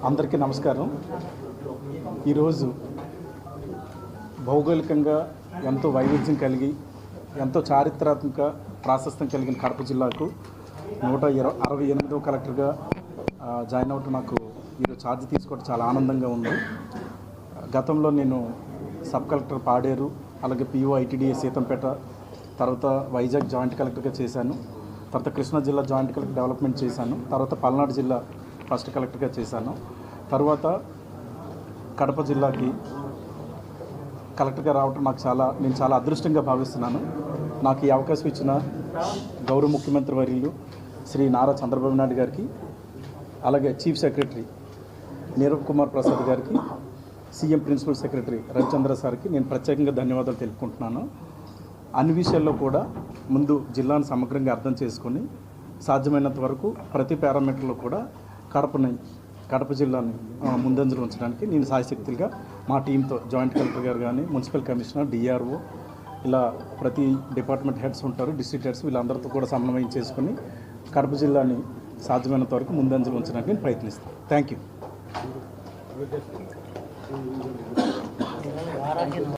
అందరికీ నమస్కారం. ఈరోజు భౌగోళికంగా ఎంతో వైవిధ్యం కలిగి ఎంతో చారిత్రాత్మక ప్రాశస్త్యం కలిగిన కడప జిల్లాకు 168వ కలెక్టర్గా జాయిన్ అవ్వటం నాకు ఈరోజు ఛార్జ్ తీసుకోవడం చాలా ఆనందంగా ఉంది. గతంలో నేను సబ్ కలెక్టర్ పాడేరు, అలాగే పిఓ ఐటీడీఏ సీతంపేట, తర్వాత వైజాగ్ జాయింట్ కలెక్టర్గా చేశాను. తర్వాత కృష్ణా జిల్లా జాయింట్ కలెక్టర్ డెవలప్మెంట్ చేశాను. తర్వాత పల్నాడు జిల్లా ఫస్ట్ కలెక్టర్గా చేశాను. తర్వాత కడప జిల్లాకి కలెక్టర్గా రావటం నేను చాలా అదృష్టంగా భావిస్తున్నాను. నాకు ఈ అవకాశం ఇచ్చిన గౌరవ ముఖ్యమంత్రి వర్యులు శ్రీ నారా చంద్రబాబు నాయుడు గారికి, అలాగే చీఫ్ సెక్రటరీ నీరవ్ కుమార్ ప్రసాద్ గారికి, సీఎం ప్రిన్సిపల్ సెక్రటరీ రవిచంద్ర సార్కి నేను ప్రత్యేకంగా ధన్యవాదాలు తెలుపుకుంటున్నాను. అన్ని విషయాల్లో కూడా ముందు జిల్లాను సమగ్రంగా అర్థం చేసుకొని సాధ్యమైనంత వరకు ప్రతి పారామీటర్లో కూడా కడప జిల్లాని ముందంజలు ఉంచడానికి నేను సాయశక్తులుగా మా టీంతో జాయింట్ కలెక్టర్ గారు కానీ, మున్సిపల్ కమిషనర్, డిఆర్ఓ, ఇలా ప్రతి డిపార్ట్మెంట్ హెడ్స్ ఉంటారు, డిస్ట్రిక్ట్ హెడ్స్, వీళ్ళందరితో కూడా సమన్వయం చేసుకొని కడప జిల్లాని సాధ్యమైనంత వరకు ముందంజలు ఉంచడానికి నేను ప్రయత్నిస్తాను. Thank you.